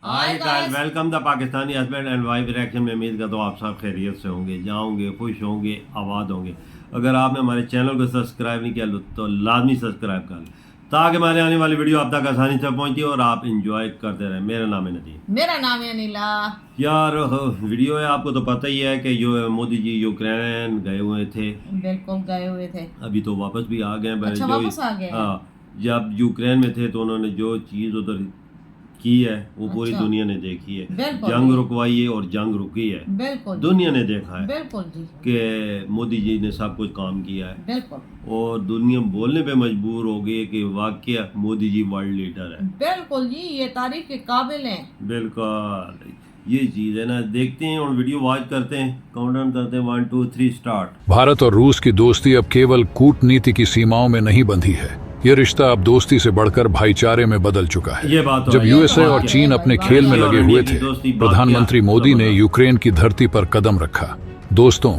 Hi guys, welcome the Pakistani husband and wife reaction में। उम्मीद करता हूँ आप सब खैरियत से होंगे, जाओगे, खुश होंगे, आबाद होंगे। अगर आपने हमारे चैनल को सब्सक्राइब नहीं किया तो लाजमी सब्सक्राइब कर लें ताकि हमारे आने वाली वीडियो आप तक आसानी से पहुंचे और आप इंजॉय करते रहें। मेरा नाम है नदीम। मेरा नाम है नीला। यार वीडियो है, आपको तो पता ही है कि जो मोदी जी यूक्रेन गए हुए थे। बिल्कुल गए हुए थे, अभी तो वापस भी आ गए। अच्छा, वापस आ गए। हाँ, जब यूक्रेन में थे तो उन्होंने जो चीज़ उधर की है वो पूरी अच्छा। दुनिया ने देखी है। बिल्कुल जंग रुकवाई है और जंग रुकी है। बिल्कुल दुनिया ने देखा है बिल्कुल जी, कि मोदी जी ने सब कुछ काम किया है बिल्कुल और दुनिया बोलने पे मजबूर हो गई है कि वाकई मोदी जी वर्ल्ड लीडर है। बिल्कुल जी, ये तारीफ के काबिल हैं। बिल्कुल, ये चीज़ है ना। देखते हैं और वीडियो वॉच करते हैं, काउंटडाउन करते हैं, 1 2 3 स्टार्ट। भारत और रूस की दोस्ती अब केवल कूटनीति की सीमाओं में नहीं बंधी है। ये रिश्ता अब दोस्ती से बढ़कर भाईचारे में बदल चुका है। ये बात तो जब है। यूएसए ये और बात चीन है। अपने खेल में लगे हुए थे, प्रधानमंत्री मोदी ने यूक्रेन की धरती पर कदम रखा। दोस्तों,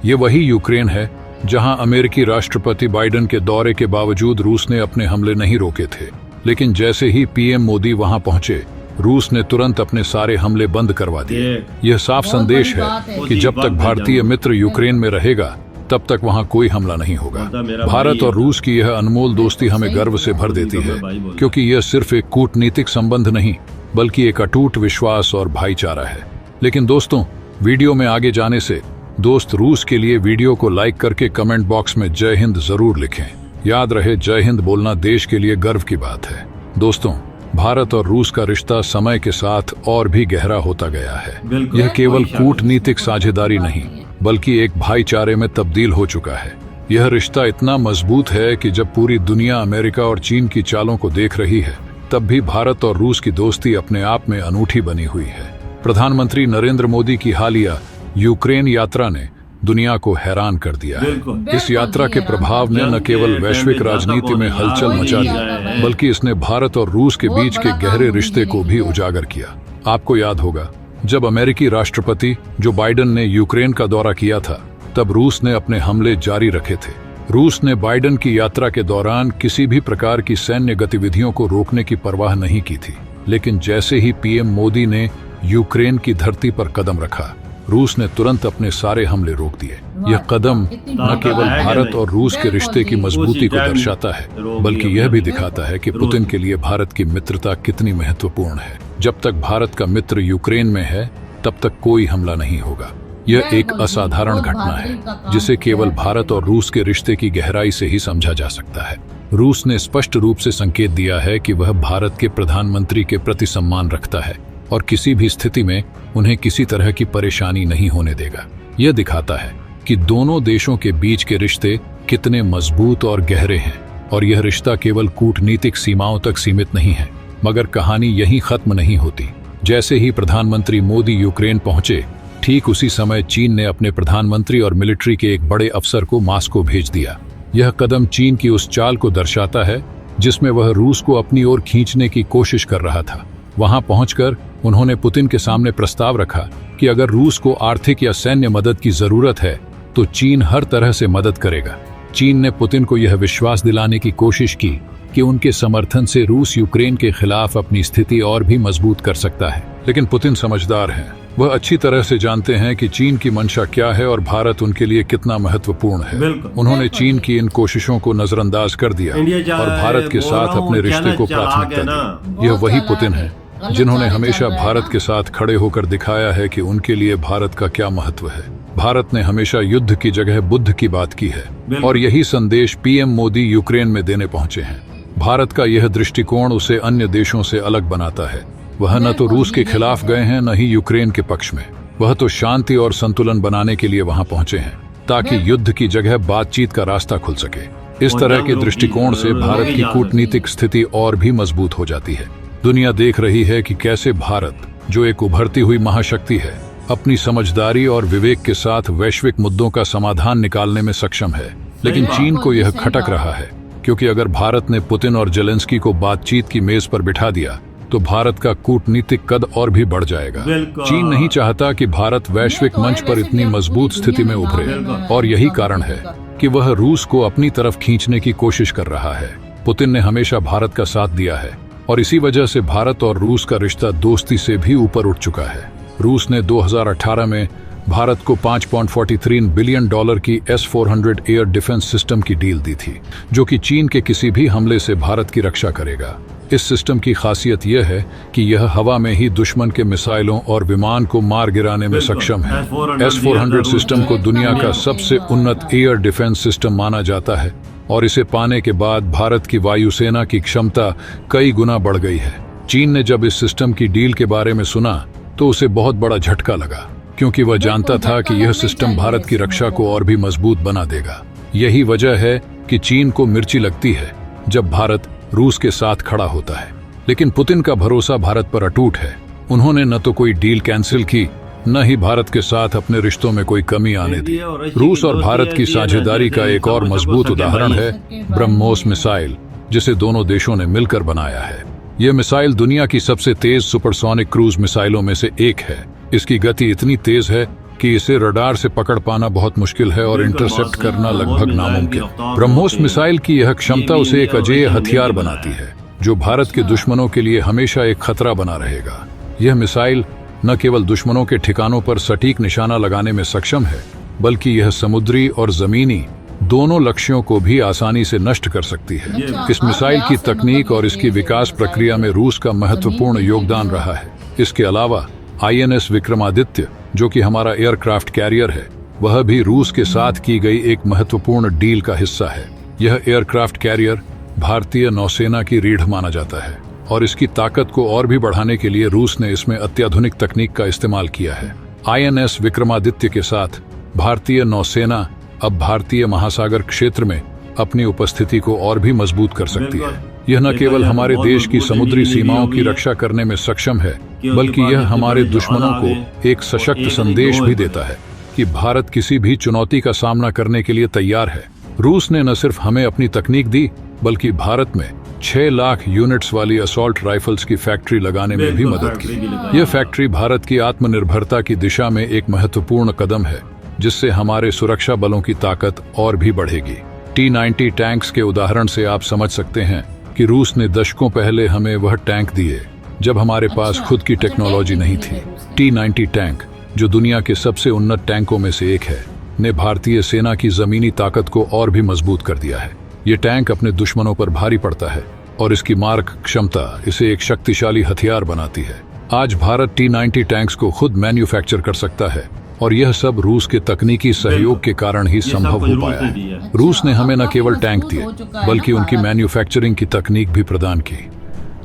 ये वही यूक्रेन है जहां अमेरिकी राष्ट्रपति बाइडेन के दौरे के बावजूद रूस ने अपने हमले नहीं रोके थे। लेकिन जैसे ही पीएम मोदी वहां पहुंचे, रूस ने तुरंत अपने सारे हमले बंद करवा दिए। यह साफ बहुत संदेश बड़ी बात है है। कि जब तक भारतीय मित्र यूक्रेन में रहेगा तब तक वहां कोई हमला नहीं होगा। भारत और रूस की यह अनमोल दोस्ती हमें गर्व से भर देती है, क्योंकि यह सिर्फ एक कूटनीतिक संबंध नहीं बल्कि एक अटूट विश्वास और भाईचारा है। लेकिन दोस्तों, वीडियो में आगे जाने से दोस्त रूस के लिए वीडियो को लाइक करके कमेंट बॉक्स में जय हिंद जरूर लिखें। याद रहे, जय हिंद बोलना देश के लिए गर्व की बात है। दोस्तों, भारत और रूस का रिश्ता समय के साथ और भी गहरा होता गया है। यह केवल कूटनीतिक साझेदारी नहीं बल्कि एक भाईचारे में तब्दील हो चुका है। यह रिश्ता इतना मजबूत है कि जब पूरी दुनिया अमेरिका और चीन की चालों को देख रही है, तब भी भारत और रूस की दोस्ती अपने आप में अनूठी बनी हुई है। प्रधानमंत्री नरेंद्र मोदी की हालिया यूक्रेन यात्रा ने दुनिया को हैरान कर दिया है। इस यात्रा के प्रभाव ने न केवल वैश्विक राजनीति में हलचल मचा दी, बल्कि इसने भारत और रूस के बीच के गहरे रिश्ते को भी उजागर किया। आपको याद होगा, जब अमेरिकी राष्ट्रपति जो बाइडेन ने यूक्रेन का दौरा किया था, तब रूस ने अपने हमले जारी रखे थे। रूस ने बाइडेन की यात्रा के दौरान किसी भी प्रकार की सैन्य गतिविधियों को रोकने की परवाह नहीं की थी। लेकिन जैसे ही पीएम मोदी ने यूक्रेन की धरती पर कदम रखा, रूस ने तुरंत अपने सारे हमले रोक दिए। यह कदम न केवल भारत और रूस के रिश्ते की मजबूती को दर्शाता है, बल्कि यह भी दिखाता है कि पुतिन के लिए भारत की मित्रता कितनी महत्वपूर्ण है। जब तक भारत का मित्र यूक्रेन में है, तब तक कोई हमला नहीं होगा। यह एक असाधारण घटना है जिसे केवल भारत और रूस के रिश्ते की गहराई से ही समझा जा सकता है। रूस ने स्पष्ट रूप से संकेत दिया है कि वह भारत के प्रधानमंत्री के प्रति सम्मान रखता है और किसी भी स्थिति में उन्हें किसी तरह की परेशानी नहीं होने देगा। यह दिखाता है कि दोनों देशों के बीच के रिश्ते कितने मजबूत और गहरे हैं। और यह रिश्ता केवल कूटनीतिक सीमाओं तक सीमित नहीं है, मगर कहानी यहीं खत्म नहीं होती। जैसे ही प्रधानमंत्री मोदी यूक्रेन पहुंचे, ठीक उसी समय चीन ने अपने प्रधानमंत्री और मिलिट्री के एक बड़े अफसर को मास्को भेज दिया। यह कदम चीन की उस चाल को दर्शाता है जिसमें वह रूस को अपनी ओर खींचने की कोशिश कर रहा था। वहां पहुंचकर उन्होंने पुतिन के सामने प्रस्ताव रखा कि अगर रूस को आर्थिक या सैन्य मदद की जरूरत है तो चीन हर तरह से मदद करेगा। चीन ने पुतिन को यह विश्वास दिलाने की कोशिश की कि उनके समर्थन से रूस यूक्रेन के खिलाफ अपनी स्थिति और भी मजबूत कर सकता है। लेकिन पुतिन समझदार हैं। वह अच्छी तरह से जानते हैं कि चीन की मंशा क्या है और भारत उनके लिए कितना महत्वपूर्ण है। उन्होंने चीन की इन कोशिशों को नजरअंदाज कर दिया और भारत के साथ अपने रिश्ते को प्राथमिकता दी। यह वही पुतिन है जिन्होंने हमेशा भारत के साथ खड़े होकर दिखाया है कि उनके लिए भारत का क्या महत्व है। भारत ने हमेशा युद्ध की जगह बुद्ध की बात की है और यही संदेश पीएम मोदी यूक्रेन में देने पहुंचे हैं। भारत का यह दृष्टिकोण उसे अन्य देशों से अलग बनाता है। वह न तो रूस के खिलाफ गए हैं, न ही यूक्रेन के पक्ष में। वह तो शांति और संतुलन बनाने के लिए वहां पहुंचे हैं ताकि युद्ध की जगह बातचीत का रास्ता खुल सके। इस तरह के दृष्टिकोण से भारत की कूटनीतिक स्थिति और भी मजबूत हो जाती है। दुनिया देख रही है कि कैसे भारत, जो एक उभरती हुई महाशक्ति है, अपनी समझदारी और विवेक के साथ वैश्विक मुद्दों का समाधान निकालने में सक्षम है। लेकिन चीन को यह खटक रहा है, क्योंकि अगर भारत ने पुतिन और जेलेंस्की को बातचीत की मेज पर बिठा दिया तो भारत का कूटनीतिक कद और भी बढ़ जाएगा। चीन नहीं चाहता कि भारत वैश्विक मंच पर इतनी मजबूत स्थिति में उभरे और यही कारण है कि वह रूस को अपनी तरफ खींचने की कोशिश कर रहा है। पुतिन ने हमेशा भारत का साथ दिया है और इसी वजह से भारत और रूस का रिश्ता दोस्ती से भी ऊपर उठ चुका है। रूस ने 2018 में भारत को $5.43 बिलियन की S-400 एयर डिफेंस सिस्टम की डील दी थी, जो कि चीन के किसी भी हमले से भारत की रक्षा करेगा। इस सिस्टम की खासियत यह है कि यह हवा में ही दुश्मन के मिसाइलों और विमान को मार गिराने में सक्षम है। S-400 सिस्टम को दुनिया का सबसे उन्नत एयर डिफेंस सिस्टम माना जाता है और इसे पाने के बाद भारत की वायुसेना की क्षमता कई गुना बढ़ गई है। चीन ने जब इस सिस्टम की डील के बारे में सुना तो उसे बहुत बड़ा झटका लगा, क्योंकि वह जानता था कि यह सिस्टम भारत की रक्षा को और भी मजबूत बना देगा। यही वजह है कि चीन को मिर्ची लगती है जब भारत रूस के साथ खड़ा होता है। लेकिन पुतिन का भरोसा भारत पर अटूट है। उन्होंने न तो कोई डील कैंसिल की, न ही भारत के साथ अपने रिश्तों में कोई कमी आने दी। रूस और भारत की साझेदारी का एक और मजबूत उदाहरण है ब्रह्मोस मिसाइल, जिसे दोनों देशों ने मिलकर बनाया है। यह मिसाइल दुनिया की सबसे तेज सुपरसोनिक क्रूज मिसाइलों में से एक है। इसकी गति इतनी तेज है कि इसे रडार से पकड़ पाना बहुत मुश्किल है और इंटरसेप्ट करना लगभग नामुमकिन। ब्रह्मोस मिसाइल की यह क्षमता उसे एक अजेय हथियार बनाती है, जो भारत के दुश्मनों के लिए हमेशा एक खतरा बना रहेगा। यह मिसाइल न केवल दुश्मनों के ठिकानों पर सटीक निशाना लगाने में सक्षम है, बल्कि यह समुद्री और जमीनी दोनों लक्ष्यों को भी आसानी से नष्ट कर सकती है। इस मिसाइल की तकनीक और इसकी विकास प्रक्रिया में रूस का महत्वपूर्ण योगदान रहा है। इसके अलावा INS विक्रमादित्य, जो कि हमारा एयरक्राफ्ट कैरियर है, वह भी रूस के साथ की गई एक महत्वपूर्ण डील का हिस्सा है। यह एयरक्राफ्ट कैरियर भारतीय नौसेना की रीढ़ माना जाता है और इसकी ताकत को और भी बढ़ाने के लिए रूस ने इसमें अत्याधुनिक तकनीक का इस्तेमाल किया है। INS विक्रमादित्य के साथ भारतीय नौसेना अब भारतीय महासागर क्षेत्र में अपनी उपस्थिति को और भी मजबूत कर सकती है। यह न केवल हमारे देश की समुद्री सीमाओं की रक्षा करने में सक्षम है, बल्कि यह हमारे दुश्मनों को एक सशक्त संदेश भी देता है कि भारत किसी भी चुनौती का सामना करने के लिए तैयार है। रूस ने न सिर्फ हमें अपनी तकनीक दी, बल्कि भारत में 6 लाख यूनिट्स वाली असॉल्ट राइफल्स की फैक्ट्री लगाने में भी मदद की। यह फैक्ट्री भारत की आत्मनिर्भरता की दिशा में एक महत्वपूर्ण कदम है, जिससे हमारे सुरक्षा बलों की ताकत और भी बढ़ेगी। T-90 टैंक्स के उदाहरण से आप समझ सकते हैं कि रूस ने दशकों पहले हमें वह टैंक दिए जब हमारे पास खुद की टेक्नोलॉजी नहीं थी। T-90 टैंक, जो दुनिया के सबसे उन्नत टैंकों में से एक है, ने भारतीय सेना की जमीनी ताकत को और भी मजबूत कर दिया है। ये टैंक अपने दुश्मनों पर भारी पड़ता है और इसकी मारक क्षमता इसे एक शक्तिशाली हथियार बनाती है। आज भारत T-90 टैंक्स को खुद मैन्युफैक्चर कर सकता है और यह सब रूस के तकनीकी सहयोग के कारण ही संभव हो पाया है। रूस ने हमें न केवल टैंक दिए, बल्कि उनकी मैन्युफैक्चरिंग की तकनीक भी प्रदान की,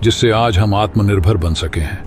जिससे आज हम आत्मनिर्भर बन सके हैं।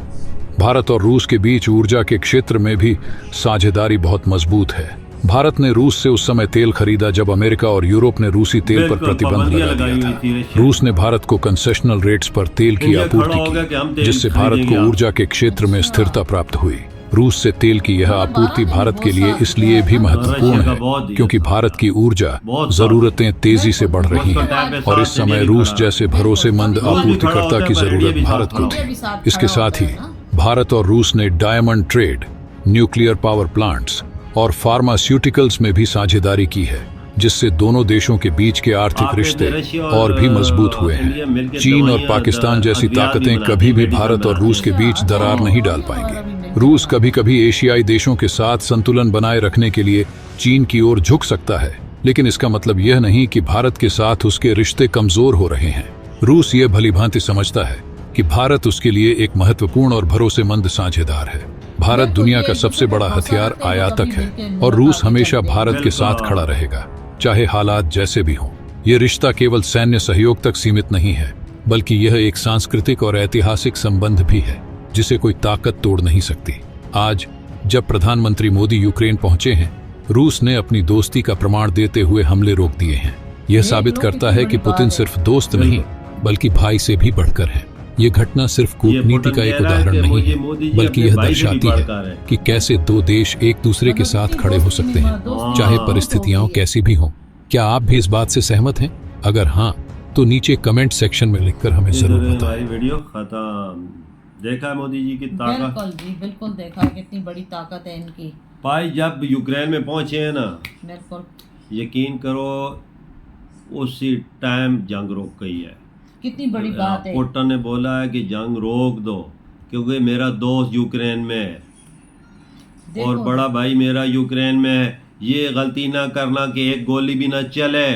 भारत और रूस के बीच ऊर्जा के क्षेत्र में भी साझेदारी बहुत मजबूत है। भारत ने रूस से उस समय तेल खरीदा जब अमेरिका और यूरोप ने रूसी तेल पर प्रतिबंध लगा दिया था। रूस ने भारत को कंसेशनल रेट्स पर तेल की आपूर्ति की, जिससे भारत को ऊर्जा के क्षेत्र में स्थिरता प्राप्त हुई। रूस से तेल की यह आपूर्ति भारत के लिए इसलिए भी महत्वपूर्ण है क्योंकि भारत की ऊर्जा जरूरतें तेजी से बढ़ रही हैं और इस समय रूस जैसे भरोसेमंद आपूर्तिकर्ता की जरूरत भारत को थी। इसके साथ ही भारत और रूस ने diamond trade, nuclear power plants और फार्मास्यूटिकल्स में भी साझेदारी की है, जिससे दोनों देशों के बीच के आर्थिक रिश्ते और भी मजबूत हुए हैं। चीन और पाकिस्तान जैसी ताकतें कभी भी भारत और रूस के बीच दरार नहीं डाल पाएंगी। रूस कभी कभी एशियाई देशों के साथ संतुलन बनाए रखने के लिए चीन की ओर झुक सकता है, लेकिन इसका मतलब यह नहीं कि भारत के साथ उसके रिश्ते कमजोर हो रहे हैं। रूस ये भलीभांति समझता है कि भारत उसके लिए एक महत्वपूर्ण और भरोसेमंद साझेदार है। भारत दुनिया का सबसे बड़ा हथियार आयातक है और रूस हमेशा भारत के साथ खड़ा रहेगा, चाहे हालात जैसे भी हों। यह रिश्ता केवल सैन्य सहयोग तक सीमित नहीं है, बल्कि यह एक सांस्कृतिक और ऐतिहासिक संबंध भी है जिसे कोई ताकत तोड़ नहीं सकती। आज जब प्रधानमंत्री मोदी यूक्रेन पहुंचे हैं, रूस ने अपनी दोस्ती का प्रमाण देते हुए हमले रोक दिए हैं। यह साबित करता है कि पुतिन सिर्फ दोस्त नहीं, बल्कि भाई से भी बढ़कर है। ये घटना सिर्फ कूटनीति का एक उदाहरण नहीं है, बल्कि यह दर्शाती है कि कैसे दो देश एक दूसरे के साथ खड़े हो सकते हैं, चाहे परिस्थितियां कैसी भी हों। क्या आप भी इस बात से सहमत हैं? अगर हाँ, तो नीचे कमेंट सेक्शन में लिखकर हमें जरूर बताएं। वीडियो खत्म। देखा मोदी जी की ताकत? बिल्कुल जी, बिल्कुल देखा कितनी बड़ी ताकत है इनकी। भाई जब यूक्रेन में पहुंचे हैं ना, बिल्कुल यकीन करो उसी टाइम जंग रुक गई है। कितनी बड़ी बात है। पुतिन ने बोला है कि जंग रोक दो क्योंकि मेरा दोस्त यूक्रेन में है और बड़ा भाई मेरा यूक्रेन में है, ये गलती ना करना कि एक गोली भी ना चले,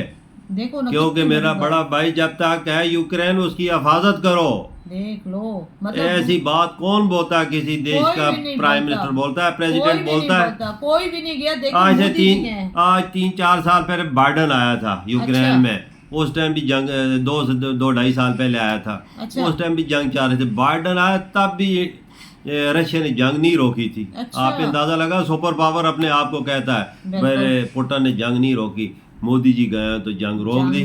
देखो ना, क्योंकि मेरा बड़ा भाई जब तक है यूक्रेन उसकी हिफाजत करो। देख लो, मतलब ऐसी बात कौन बोलता है, किसी देश का प्राइम मिनिस्टर बोलता है, प्रेसिडेंट बोलता है? कोई भी नहीं गया। देखो आज 3-4 साल पहले बाइडन आया था यूक्रेन में, उस टाइम भी जंग 2-2.5 साल पहले आया था। उस टाइम भी जंग चाह रहे थे, बाइडन आया तब भी रशिया ने जंग नहीं रोकी थी। आप अंदाजा लगा, सुपर पावर अपने आप को कहता है, मेरे पुतिन ने जंग नहीं रोकी। मोदी जी गए तो जंग रोक दी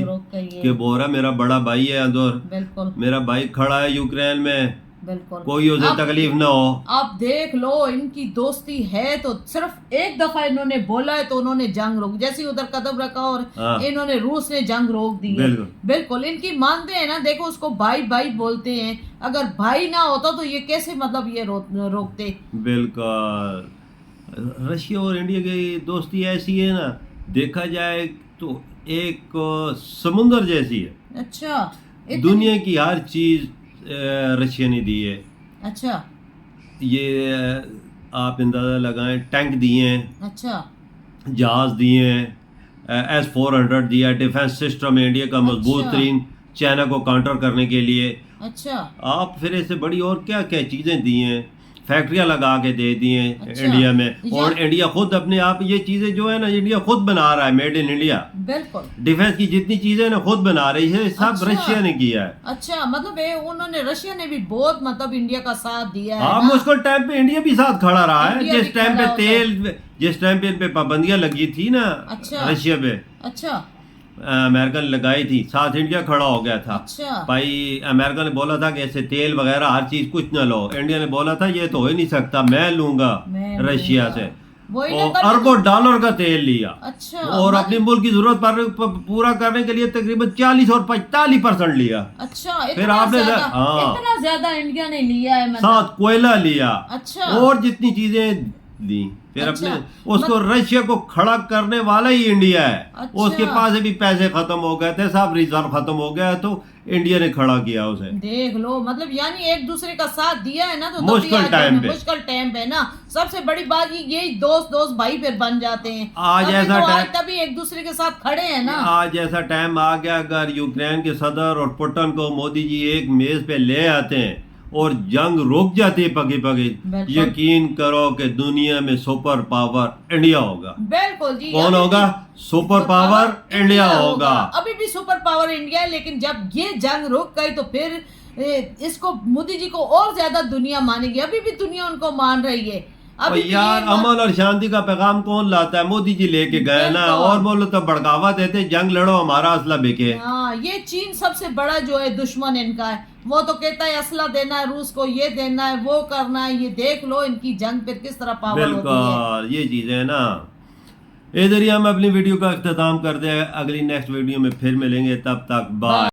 कि बोरा मेरा बड़ा भाई है अंदर, मेरा भाई खड़ा है यूक्रेन में, कोई उसे तकलीफ ना हो। आप देख लो, इनकी दोस्ती है तो सिर्फ एक दफा इन्होंने बोला है तो उन्होंने जंग रोक, जैसे उधर कदम रखा और इन्होंने रूस ने जंग रोक दी है। बिल्कुल इनकी मानते हैं ना, देखो उसको भाई भाई बोलते हैं, अगर भाई ना होता तो ये कैसे मतलब ये रोकते। बिल्कुल रशिया और इंडिया की दोस्ती ऐसी है ना, देखा जाए तो एक समुंदर जैसी है। अच्छा, दुनिया की हर चीज रशिया ने दी है। अच्छा, ये आप अंदाजा लगाएं, टैंक दिए हैं, अच्छा, जहाज दिए हैं, S-400 दिया, डिफेंस सिस्टम इंडिया का मजबूत तरीन, चाइना को काउंटर करने के लिए। अच्छा, आप फिर इससे बड़ी और क्या क्या चीजें दी हैं, फैक्ट्रियां लगा के दे दी हैं। अच्छा, इंडिया में, और इंडिया खुद अपने आप ये चीजें जो है ना, इंडिया खुद बना रहा है, मेड इन इंडिया। बिल्कुल डिफेंस की जितनी चीजें ना खुद बना रही है, सब अच्छा, रशिया ने किया है। अच्छा, मतलब उन्होंने, रशिया ने भी बहुत मतलब इंडिया का साथ दिया है। हाँ, मुश्किल टाइम पे इंडिया भी साथ खड़ा रहा है। जिस टाइम पे जिस टाइम पे इन पे पाबंदियां लगी थी ना, अच्छा, रशिया पे, अच्छा, अमेरिका ने लगाई थी, साथ इंडिया खड़ा हो गया था। अच्छा, भाई अमेरिका ने बोला था कि ऐसे तेल वगैरह हर चीज कुछ न लो, इंडिया ने बोला था ये तो हो ही नहीं सकता, मैं लूंगा रशिया से, और अरबों डॉलर का तेल लिया। अच्छा, और अपने मुल्क की जरूरत पर पूरा करने के लिए तकरीबन 40 और 45% लिया। अच्छा, फिर आपने इतना ज्यादा इंडिया ने लिया है, साथ कोयला लिया। अच्छा, और जितनी चीजें दी, फिर अपने उसको रशिया को खड़ा करने वाला ही इंडिया है। अच्छा, उसके पास भी पैसे खत्म हो गए थे, सब रिजर्व खत्म हो गया, तो इंडिया ने खड़ा किया उसे। देख लो, मतलब यानी एक दूसरे का साथ दिया है ना, तो मुश्किल टाइम पे ना, सबसे बड़ी बात यही दोस्त भाई फिर बन जाते हैं। आज ऐसा टाइम, तभी एक दूसरे के साथ खड़े हैं ना। आज ऐसा टाइम आ गया, अगर यूक्रेन के सदर और पुतिन को मोदी जी एक मेज पे ले आते हैं और जंग रुक जाती है पगे पगे, यकीन करो कि दुनिया में सुपर पावर इंडिया होगा। बिल्कुल जी। कौन होगा? सुपर पावर इंडिया होगा। अभी भी सुपर पावर इंडिया है, लेकिन जब ये जंग रुक गई तो फिर इसको, मोदी जी को और ज्यादा दुनिया मानेगी। अभी भी दुनिया उनको मान रही है। यार अमन और शांति का पैगाम कौन लाता है? मोदी जी लेके गए ना, और बोलो तो भड़कावा देते, जंग लड़ो, हमारा असला बिके। हाँ, ये चीन सबसे बड़ा जो है दुश्मन इनका है। वो तो कहता है असला देना है रूस को, ये देना है, वो करना है। ये देख लो इनकी जंग फिर किस तरह पावर होती है। बिल्कुल, ये चीजें है ना। इधर ही हम अपनी वीडियो का इख्तिताम करते हैं, अगली नेक्स्ट वीडियो में फिर मिलेंगे, तब तक बाय।